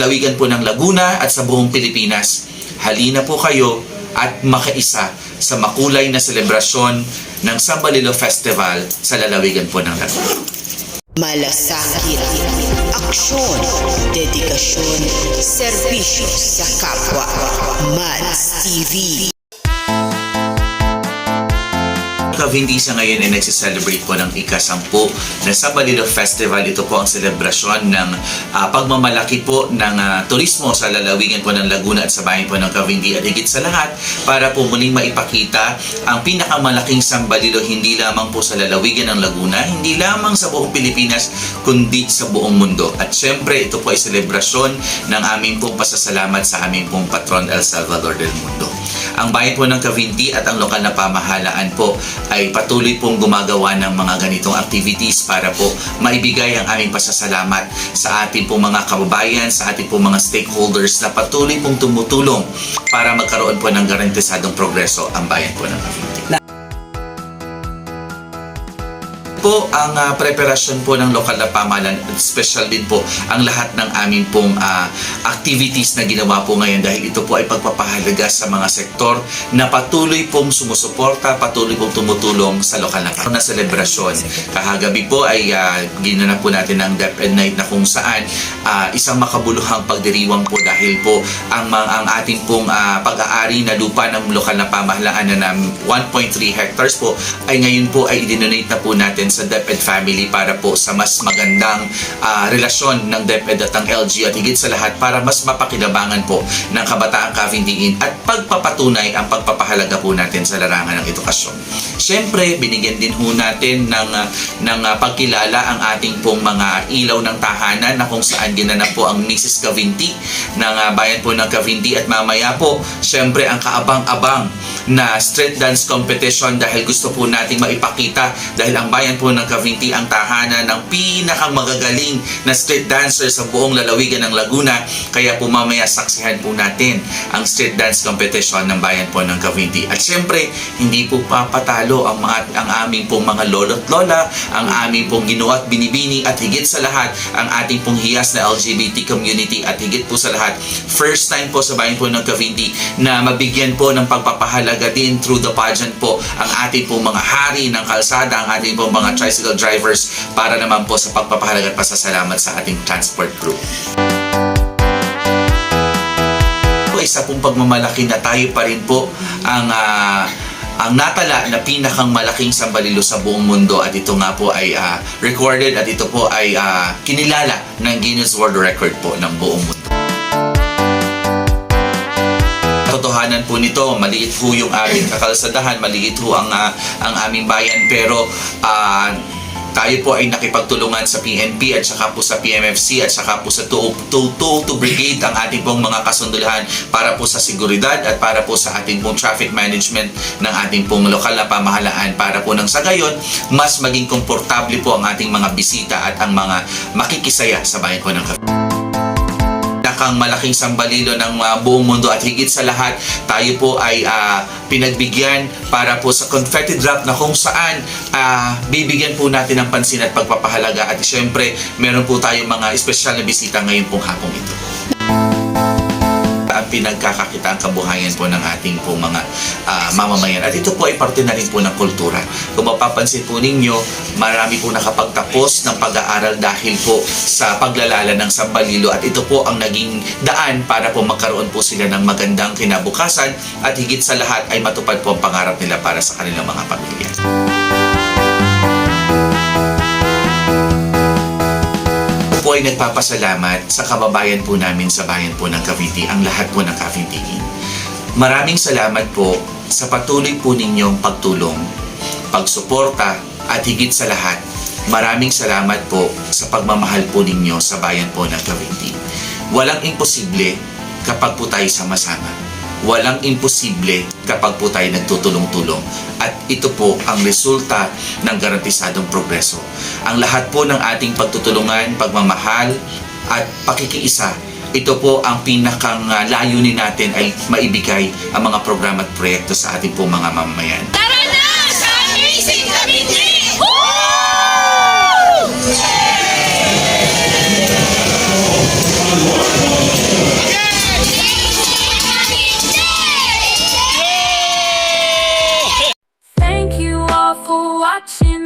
lalawigan po ng Laguna at sa buong Pilipinas. Halina po kayo at makaisa sa makulay na selebrasyon ng Sambalilo Festival sa lalawigan po ng Laguna. Malasakit, aksyon, dedikasyon, serbisyo sa kapwa. Mads TV. Hindi sa ngayon ay nagsiselebrate po ng ika-10 na Sambalilo Festival. Ito po ang selebrasyon ng pagmamalaki po ng turismo sa lalawigan po ng Laguna at sa bayan po ng Cavite. At higit sa lahat, para po muling maipakita ang pinakamalaking Sambalilo hindi lamang po sa lalawigan ng Laguna, hindi lamang sa buong Pilipinas, kundi sa buong mundo. At syempre, ito po ay selebrasyon ng aming pong pasasalamat sa aming pong patron El Salvador del Mundo. Ang bayan po ng Cavite at ang lokal na pamahalaan po ay patuloy pong gumagawa ng mga ganitong activities para po maibigay ang aming pasasalamat sa ating pong mga kababayan, sa ating pong mga stakeholders na patuloy pong tumutulong para magkaroon po ng garantisadong progreso ang bayan po ng Cavite. Po ang preparasyon po ng lokal na pamahalaan, special din po ang lahat ng aming pong activities na ginawa po ngayon dahil ito po ay pagpapahalaga sa mga sektor na patuloy pong sumusuporta, patuloy pong tumutulong sa lokal na selebrasyon. Kahagabi po ay ginanap po natin ang DepEd Night na kung saan isang makabuluhang pagdiriwang po dahil po ang ating pong pag-aari na lupa ng lokal na pamahalaan na 1.3 hectares po ay ngayon po ay idinonate na po natin sa DepEd family para po sa mas magandang relasyon ng DepEd at ang LG at higit sa lahat para mas mapakinabangan po ng kabataang Cavindiin at pagpapatunay ang pagpapahalaga po natin sa larangan ng edukasyon. Siyempre, binigyan din ho natin ng pagkilala ang ating pong mga ilaw ng tahanan na kung saan ginanap po ang Mrs. Cavite ng bayan po ng Cavite at mamaya po, siyempre ang kaabang-abang na street dance competition dahil gusto po nating maipakita dahil ang bayan po ng Cavite ang tahanan ng pinakang magagaling na street dancer sa buong lalawigan ng Laguna. Kaya po mamaya saksihan po natin ang street dance competition ng bayan po ng Cavite. At syempre, hindi po papatalo ang aming pong mga lolo't lola, ang aming pong ginuat binibini at higit sa lahat ang ating pong hiyas na LGBT community at higit po sa lahat, first time po sa bayan po ng Cavite na mabigyan po ng pagpapahalaga din through the pageant po ang ating pong mga hari ng kalsada, ang ating pong mga tricycle drivers para naman po sa pagpapahalaga at pasasalamat sa ating transport group. Isa pong pagmamalaki na tayo pa rin po ang natala na pinakang malaking sambalilo sa buong mundo at ito nga po ay recorded at ito po ay kinilala ng Guinness World Record po ng buong mundo. Totohanan po nito, maliit po yung aming kakalsadahan, maliit po ang aming bayan pero tayo po ay nakipagtulungan sa PNP at saka po sa PMFC at saka po sa 202 Brigade ang ating pong mga kasundulan para po sa seguridad at para po sa ating pong traffic management ng ating pong lokal na pamahalaan para po nang sa gayon mas maging komportable po ang ating mga bisita at ang mga makikisaya sa bayan po ng Cavite. Ang malaking sambalilo ng buong mundo at higit sa lahat tayo po ay pinagbigyan para po sa confetti drop na kung saan bibigyan po natin ng pansin at pagpapahalaga at syempre meron po tayong mga espesyal na bisita ngayon pong hapong ito. Ang pinagkakakita ang kabuhayan po ng ating po mga mamamayan. At ito po ay parte na rin po ng kultura. Kung mapapansin po ninyo, marami po nakapagtapos ng pag-aaral dahil po sa paglalala ng Sambalilo at ito po ang naging daan para po magkaroon po sila ng magandang kinabukasan at higit sa lahat ay matupad po ang pangarap nila para sa kanilang mga pamilya. Po ay nagpapasalamat sa kababayan po namin sa bayan po ng Cavite, ang lahat po ng Cavindiin. Maraming salamat po sa patuloy po ninyong pagtulong, pagsuporta at higit sa lahat, maraming salamat po sa pagmamahal po ninyo sa bayan po ng Cavite. Walang imposible kapag po tayo sama-sama. Walang imposible kapag po tayo nagtutulong-tulong. At ito po ang resulta ng garantisadong progreso. Ang lahat po ng ating pagtutulungan, pagmamahal at pakikiisa, ito po ang pinakang layunin natin ay maibigay ang mga programa at proyekto sa ating po mga mamamayan. Tara na sa Amazing Cavite! Woo! Thank you all for watching.